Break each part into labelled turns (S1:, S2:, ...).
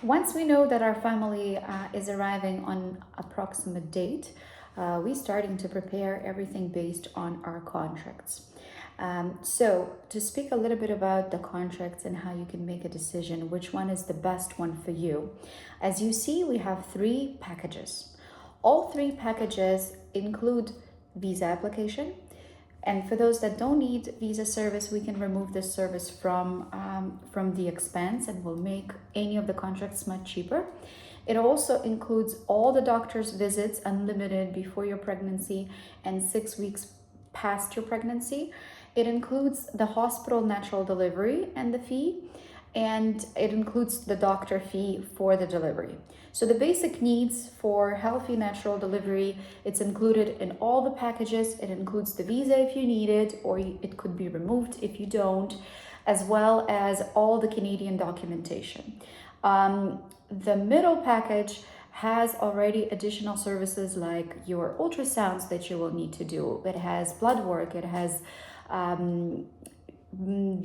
S1: Once we know that our family is arriving on approximate date, we're starting to prepare everything based on our contracts. So to speak a little bit about the contracts and how you can make a decision, which one is the best one for you. As you see, we have 3 packages. All 3 packages include visa application. And for those that don't need visa service, we can remove this service from the expense, and will make any of the contracts much cheaper. It also includes all the doctor's visits, unlimited before your pregnancy and 6 weeks past your pregnancy. It includes the hospital natural delivery and the fee, and it includes the doctor fee for the delivery. So the basic needs for healthy natural delivery, it's included in all the packages. It includes the visa if you need it, or it could be removed if you don't, as well as all the Canadian documentation. The middle package has already additional services like your ultrasounds that you will need to do. It has blood work, it has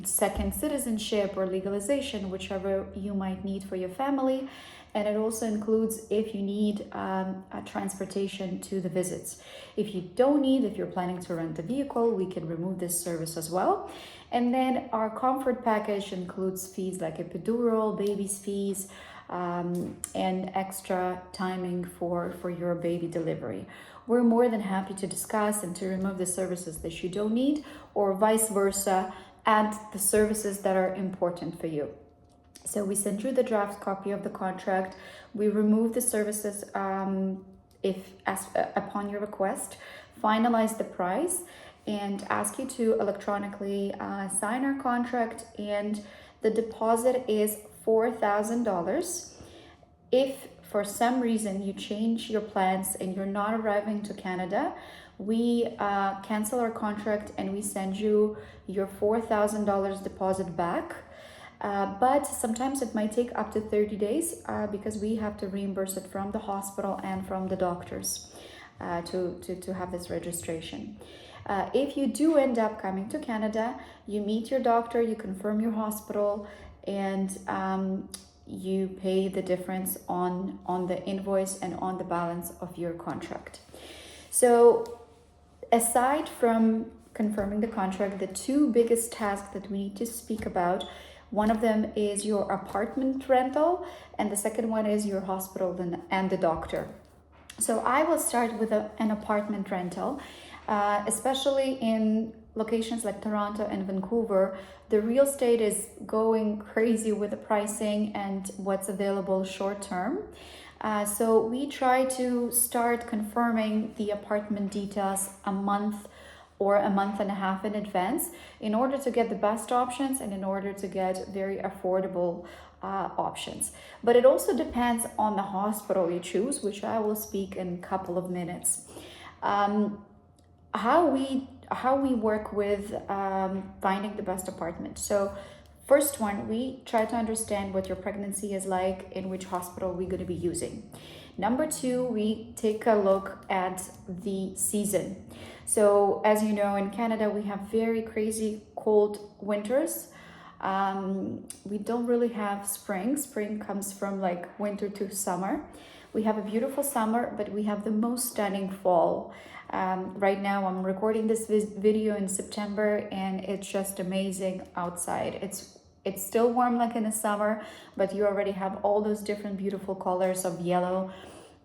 S1: second citizenship or legalization, whichever you might need for your family. And it also includes if you need a transportation to the visits. If you don't need, if you're planning to rent a vehicle, we can remove this service as well. And then our comfort package includes fees like epidural, baby's fees, and extra timing for your baby delivery. We're more than happy to discuss and to remove the services that you don't need, or vice versa, add the services that are important for you. So we send you the draft copy of the contract. We remove the services upon your request, finalize the price, and ask you to electronically sign our contract. And the deposit is $4,000. If for some reason you change your plans and you're not arriving to Canada, we cancel our contract and we send you your $4,000 deposit back. But sometimes it might take up to 30 days because we have to reimburse it from the hospital and from the doctors to have this registration. If you do end up coming to Canada, you meet your doctor, you confirm your hospital, and you pay the difference on the invoice and on the balance of your contract. So aside from confirming the contract, the 2 biggest tasks that we need to speak about, one of them is your apartment rental, and the second one is your hospital and the doctor. So I will start with an apartment rental, especially in locations like Toronto and Vancouver. The real estate is going crazy with the pricing and what's available short term. So we try to start confirming the apartment details a month or a month and a half in advance, in order to get the best options and in order to get very affordable options. But it also depends on the hospital you choose, which I will speak in a couple of minutes. How we work with finding the best apartment. So first one, we try to understand what your pregnancy is like, in which hospital we're going to be using. Number 2, we take a look at the season. So as you know, in Canada, we have very crazy cold winters. We don't really have spring. Spring comes from like winter to summer. We have a beautiful summer, but we have the most stunning fall. Right now, I'm recording this video in September, and it's just amazing outside. It's still warm like in the summer, but you already have all those different beautiful colors of yellow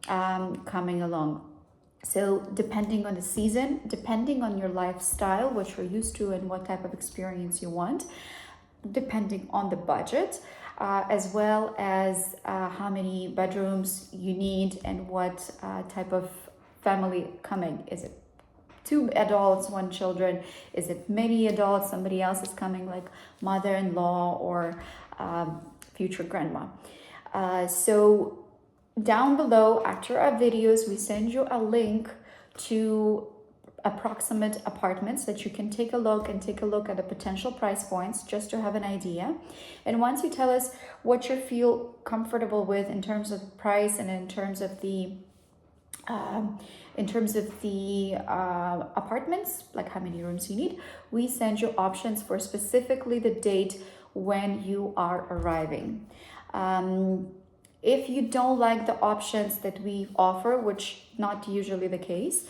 S1: coming along. So depending on the season, depending on your lifestyle, what you're used to and what type of experience you want, depending on the budget, as well as how many bedrooms you need and what type of family coming. Is it 2 adults, 1 children? Is it many adults, somebody else is coming, like mother-in-law or future grandma? So down below, after our videos, we send you a link to approximate apartments that you can take a look and take a look at the potential price points, just to have an idea. And once you tell us what you feel comfortable with in terms of price and in terms of the apartments, like how many rooms you need, we send you options for specifically the date when you are arriving. If you don't like the options that we offer, which not usually the case,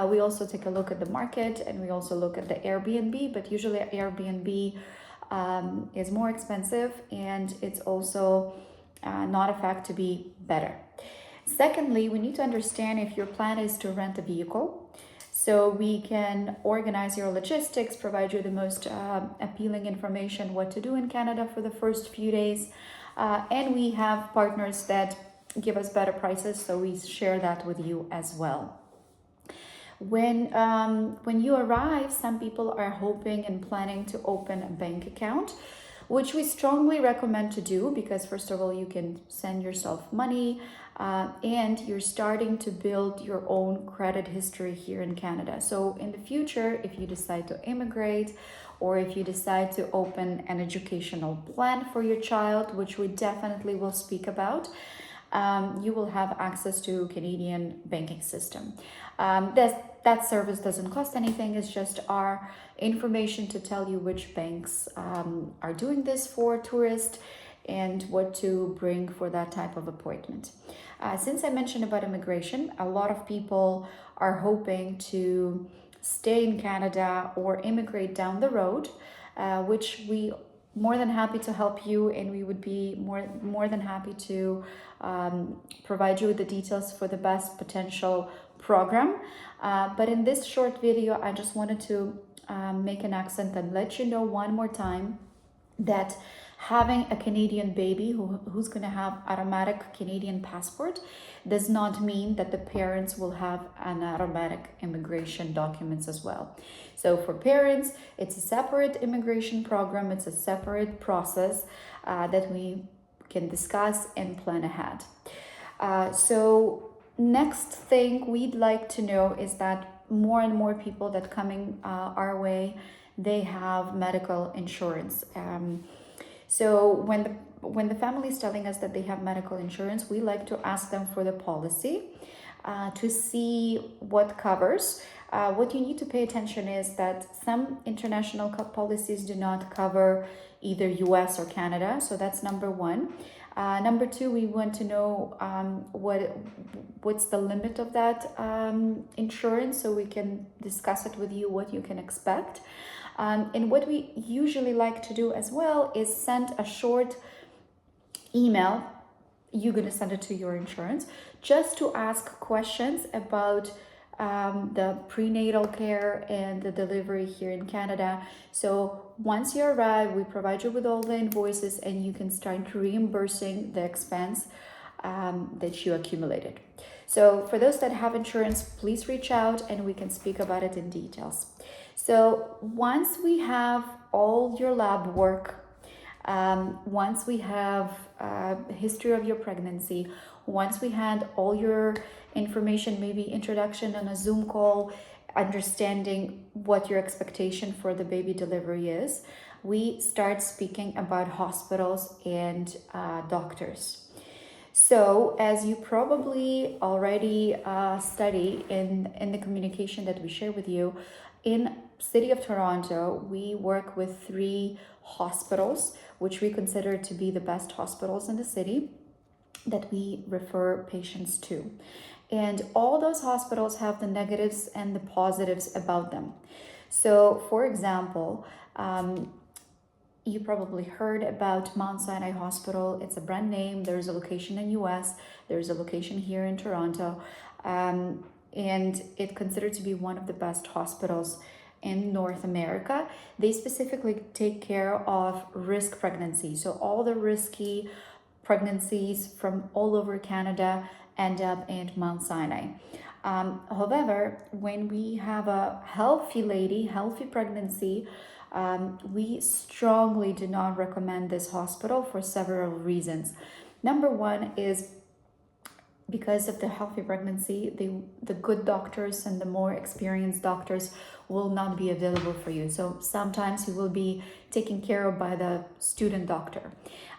S1: we also take a look at the market, and we also look at the Airbnb, but usually Airbnb is more expensive, and it's also not a fact to be better. Secondly, we need to understand if your plan is to rent a vehicle, so we can organize your logistics, provide you the most appealing information what to do in Canada for the first few days, and we have partners that give us better prices, so we share that with you as well. When you arrive, some people are hoping and planning to open a bank account, which we strongly recommend to do, because first of all, you can send yourself money, and you're starting to build your own credit history here in Canada. So in the future, if you decide to immigrate, or if you decide to open an educational plan for your child, which we definitely will speak about, you will have access to Canadian banking system. That service doesn't cost anything. It's just our information to tell you which banks are doing this for tourists and what to bring for that type of appointment. Since I mentioned about immigration, a lot of people are hoping to stay in Canada or immigrate down the road, which we more than happy to help you, and we would be more than happy to provide you with the details for the best potential program. But in this short video, I just wanted to make an accent and let you know one more time that having a Canadian baby who's going to have automatic Canadian passport does not mean that the parents will have an automatic immigration documents as well. So for parents, it's a separate immigration program. It's a separate process that we can discuss and plan ahead. So next thing we'd like to know is that more and more people that coming our way, they have medical insurance. So when the family is telling us that they have medical insurance, we like to ask them for the policy to see what covers. What you need to pay attention is that some international policies do not cover either US or Canada, so that's number one. Number two, we want to know what's the limit of that insurance, so we can discuss it with you, what you can expect. And what we usually like to do as well is send a short email. You're going to send it to your insurance just to ask questions about the prenatal care and the delivery here in Canada. So once you arrive, we provide you with all the invoices, and you can start reimbursing the expense that you accumulated. So for those that have insurance, please reach out and we can speak about it in details. So once we have all your lab work, once we have a history of your pregnancy, once we had all your information, maybe introduction on a Zoom call, understanding what your expectation for the baby delivery is, we start speaking about hospitals and doctors. So as you probably already study in the communication that we share with you, in City of Toronto, we work with 3 hospitals, which we consider to be the best hospitals in the city that we refer patients to. And all those hospitals have the negatives and the positives about them. So for example, you probably heard about Mount Sinai Hospital. It's a brand name. There's a location in US. There's a location here in Toronto. And it's considered to be one of the best hospitals in North America. They specifically take care of risk pregnancies. So all the risky pregnancies from all over Canada end up in Mount Sinai. However, when we have a healthy lady, healthy pregnancy, we strongly do not recommend this hospital for several reasons. Number one is because of the healthy pregnancy, the good doctors and the more experienced doctors will not be available for you. So sometimes you will be taken care of by the student doctor.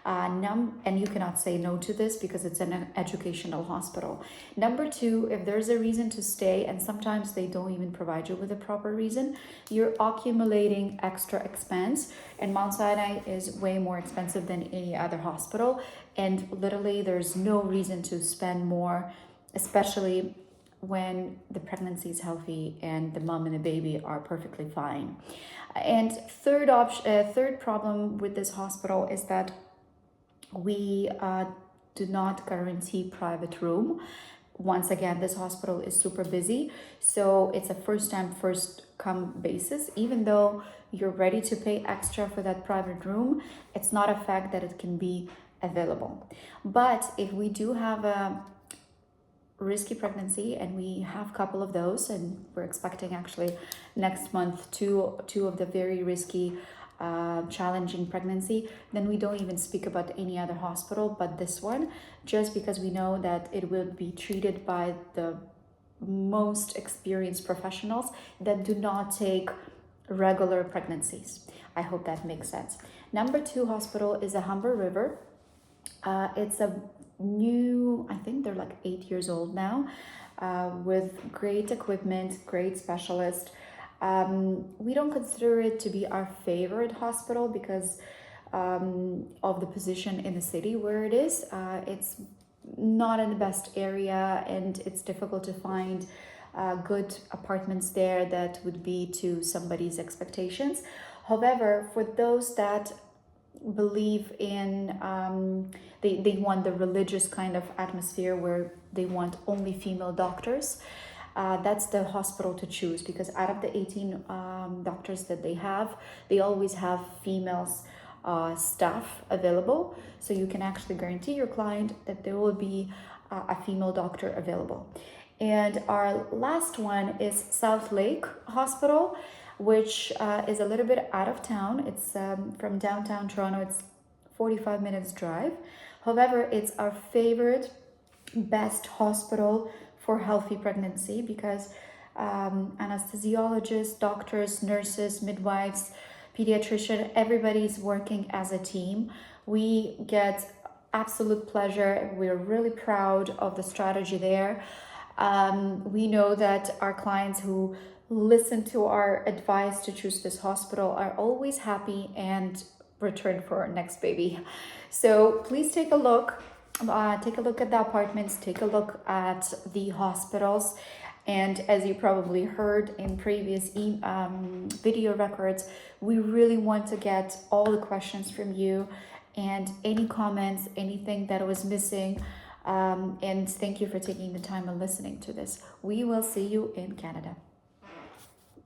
S1: And you cannot say no to this because it's an educational hospital. Number two, if there's a reason to stay, and sometimes they don't even provide you with a proper reason, you're accumulating extra expense. And Mount Sinai is way more expensive than any other hospital. And literally, there's no reason to spend more, especially when the pregnancy is healthy and the mom and the baby are perfectly fine. And third problem with this hospital is that we do not guarantee private room. Once again, this hospital is super busy, so it's a first time, first come basis. Even though you're ready to pay extra for that private room, it's not a fact that it can be available. But if we do have a risky pregnancy, and we have a couple of those, and we're expecting actually next month two of the very risky challenging pregnancy, then we don't even speak about any other hospital but this one, just because we know that it will be treated by the most experienced professionals that do not take regular pregnancies. I hope that makes sense. Number two hospital is a Humber River. It's a new, I think they're like 8 years old now, with great equipment, great specialists. We don't consider it to be our favorite hospital because of the position in the city where it is. It's not in the best area, and it's difficult to find good apartments there that would be to somebody's expectations. However, for those that believe in they want the religious kind of atmosphere where they want only female doctors, that's the hospital to choose, because out of the 18 doctors that they always have females staff available, so you can actually guarantee your client that there will be a female doctor available. And our last one is South Lake Hospital, which is a little bit out of town. It's from downtown Toronto. It's 45 minutes drive. However, it's our favorite, best hospital for healthy pregnancy, because anesthesiologists, doctors, nurses, midwives, pediatrician, everybody's working as a team. We get absolute pleasure. We're really proud of the strategy there. We know that our clients who listen to our advice to choose this hospital are always happy and return for our next baby. So please take a look. Take a look at the apartments, take a look at the hospitals. And as you probably heard in previous video records, we really want to get all the questions from you and any comments, anything that was missing. And thank you for taking the time and listening to this. We will see you in Canada.